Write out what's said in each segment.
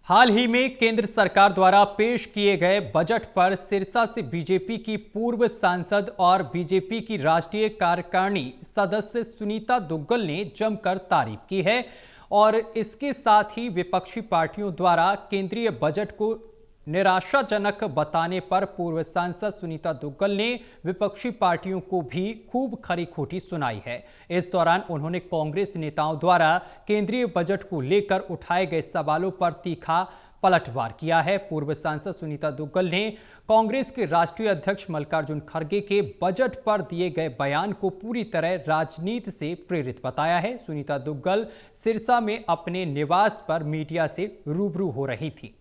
हाल ही में केंद्र सरकार द्वारा पेश किए गए बजट पर सिरसा से बीजेपी की पूर्व सांसद और बीजेपी की राष्ट्रीय कार्यकारिणी सदस्य सुनीता दुग्गल ने जमकर तारीफ की है और इसके साथ ही विपक्षी पार्टियों द्वारा केंद्रीय बजट को निराशाजनक बताने पर पूर्व सांसद सुनीता दुग्गल ने विपक्षी पार्टियों को भी खूब खरी खोटी सुनाई है। इस दौरान उन्होंने कांग्रेस नेताओं द्वारा केंद्रीय बजट को लेकर उठाए गए सवालों पर तीखा पलटवार किया है। पूर्व सांसद सुनीता दुग्गल ने कांग्रेस के राष्ट्रीय अध्यक्ष मल्लिकार्जुन खड़गे के बजट पर दिए गए बयान को पूरी तरह राजनीति से प्रेरित बताया है। सुनीता दुग्गल सिरसा में अपने निवास पर मीडिया से रूबरू हो रही थी।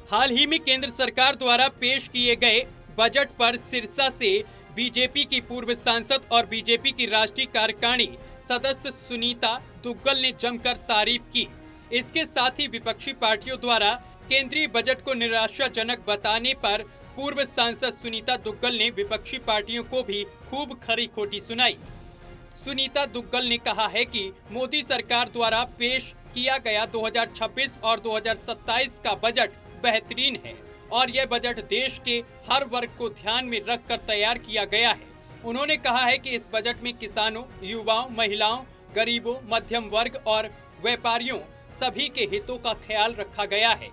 हाल ही में केंद्र सरकार द्वारा पेश किए गए बजट पर सिरसा से बीजेपी की पूर्व सांसद और बीजेपी की राष्ट्रीय कार्यकारिणी सदस्य सुनीता दुग्गल ने जमकर तारीफ की। इसके साथ ही विपक्षी पार्टियों द्वारा केंद्रीय बजट को निराशाजनक बताने पर पूर्व सांसद सुनीता दुग्गल ने विपक्षी पार्टियों को भी खूब खरी खोटी सुनाई। सुनीता दुग्गल ने कहा है कि मोदी सरकार द्वारा पेश किया गया 2026 और 2027 का बजट बेहतरीन है और यह बजट देश के हर वर्ग को ध्यान में रखकर तैयार किया गया है। उन्होंने कहा है कि इस बजट में किसानों, युवाओं, महिलाओं, गरीबों, मध्यम वर्ग और व्यापारियों सभी के हितों का ख्याल रखा गया है।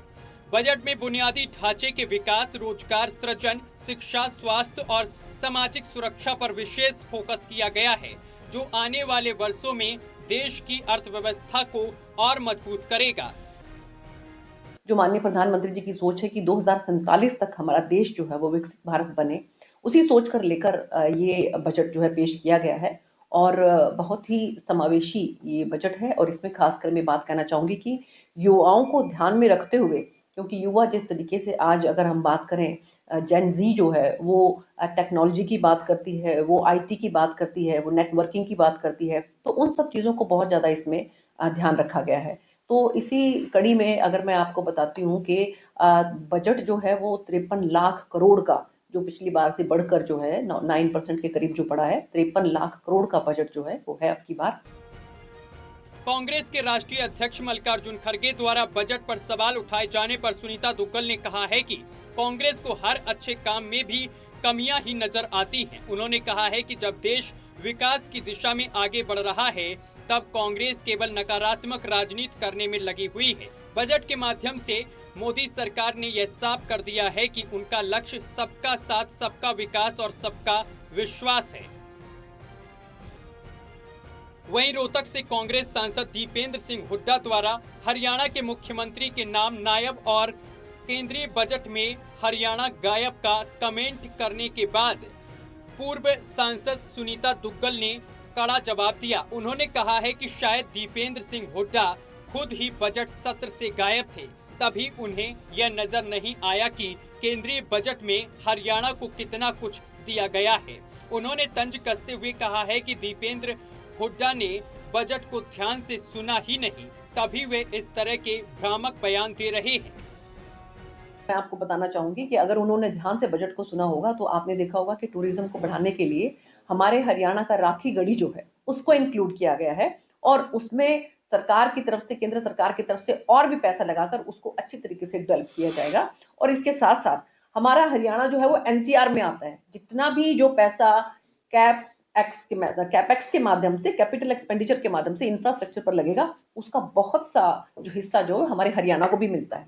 बजट में बुनियादी ढांचे के विकास, रोजगार सृजन, शिक्षा, स्वास्थ्य और सामाजिक सुरक्षा पर विशेष फोकस किया गया है, जो आने वाले वर्षों में देश की अर्थव्यवस्था को और मजबूत करेगा। जो माननीय प्रधानमंत्री जी की सोच है कि 2047 तक हमारा देश जो है वो विकसित भारत बने, उसी सोच कर लेकर ये बजट जो है पेश किया गया है और बहुत ही समावेशी ये बजट है। और इसमें खासकर मैं बात कहना चाहूँगी कि युवाओं को ध्यान में रखते हुए, क्योंकि युवा जिस तरीके से आज अगर हम बात करें, जेन ज़ी जो है वो टेक्नोलॉजी की बात करती है, वो IT की बात करती है, वो नेटवर्किंग की बात करती है, तो उन सब चीज़ों को बहुत ज़्यादा इसमें ध्यान रखा गया है। तो इसी कड़ी में अगर मैं आपको बताती हूँ कि बजट जो है वो 53 लाख करोड़ का, जो पिछली बार से बढ़कर जो है 9% के करीब जो पड़ा है, 53 लाख करोड़ का बजट जो है वो है अब की बार। कांग्रेस के राष्ट्रीय अध्यक्ष मल्लिकार्जुन खड़गे द्वारा बजट पर सवाल उठाए जाने पर सुनीता दुग्गल ने कहा है कि कांग्रेस को हर अच्छे काम में भी कमियां ही नजर आती हैं। उन्होंने कहा है कि जब देश विकास की दिशा में आगे बढ़ रहा है, तब कांग्रेस केवल नकारात्मक राजनीति करने में लगी हुई है। बजट के माध्यम से मोदी सरकार ने यह साफ कर दिया है कि उनका लक्ष्य सबका साथ, सबका विकास और सबका विश्वास है। वहीं रोहतक से कांग्रेस सांसद दीपेंद्र सिंह हुड्डा द्वारा हरियाणा के मुख्यमंत्री के नाम नायब और केंद्रीय बजट में हरियाणा गायब का कमेंट करने के बाद पूर्व सांसद सुनीता दुग्गल ने कड़ा जवाब दिया। उन्होंने कहा है कि शायद दीपेंद्र सिंह हुड्डा खुद ही बजट सत्र से गायब थे, तभी उन्हें यह नजर नहीं आया कि केंद्रीय बजट में हरियाणा को कितना कुछ दिया गया है। उन्होंने तंज कसते हुए कहा है कि दीपेंद्र हुड्डा ने बजट को ध्यान से सुना ही नहीं, तभी वे इस तरह के भ्रामक बयान दे रहे हैं। मैं आपको बताना चाहूंगी कि अगर उन्होंने ध्यान से बजट को सुना होगा तो आपने देखा होगा कि टूरिज्म को बढ़ाने के लिए हमारे हरियाणा का राखी गढ़ी जो है उसको इंक्लूड किया गया है और उसमें सरकार की तरफ से, केंद्र सरकार की तरफ से और भी पैसा लगाकर उसको अच्छी तरीके से डेवलप किया जाएगा। और इसके साथ साथ हमारा हरियाणा जो है वो NCR में आता है। जितना भी जो पैसा कैपेक्स के माध्यम से, कैपिटल एक्सपेंडिचर के माध्यम से इंफ्रास्ट्रक्चर पर लगेगा, उसका बहुत सा जो हिस्सा जो हमारे हरियाणा को भी मिलता है।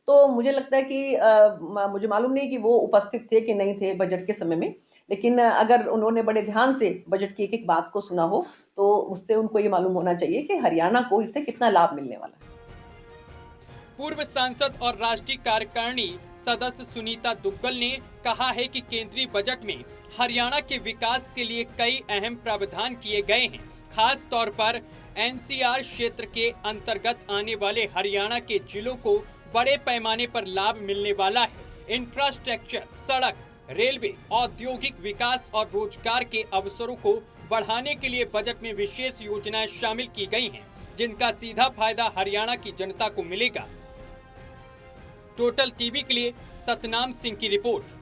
तो मुझे लगता है कि मुझे मालूम नहीं कि वो उपस्थित थे कि नहीं थे बजट के समय में, लेकिन अगर उन्होंने बड़े ध्यान से बजट की एक-एक बात को सुना हो तो उससे उनको ये मालूम होना चाहिए कि हरियाणा को इससे कितना लाभ मिलने वाला है। पूर्व सांसद और राष्ट्रीय कार्यकारिणी सदस्य सुनीता दुग्गल ने कहा है कि केंद्रीय बजट में हरियाणा के विकास के लिए कई अहम प्रावधान किए गए हैं। खास तौर पर NCR क्षेत्र के अंतर्गत आने वाले हरियाणा के जिलों को बड़े पैमाने पर लाभ मिलने वाला है। इंफ्रास्ट्रक्चर, सड़क, रेलवे, औद्योगिक विकास और रोजगार के अवसरों को बढ़ाने के लिए बजट में विशेष योजनाएं शामिल की गई हैं। जिनका सीधा फायदा हरियाणा की जनता को मिलेगा। टोटल टीवी के लिए सतनाम सिंह की रिपोर्ट।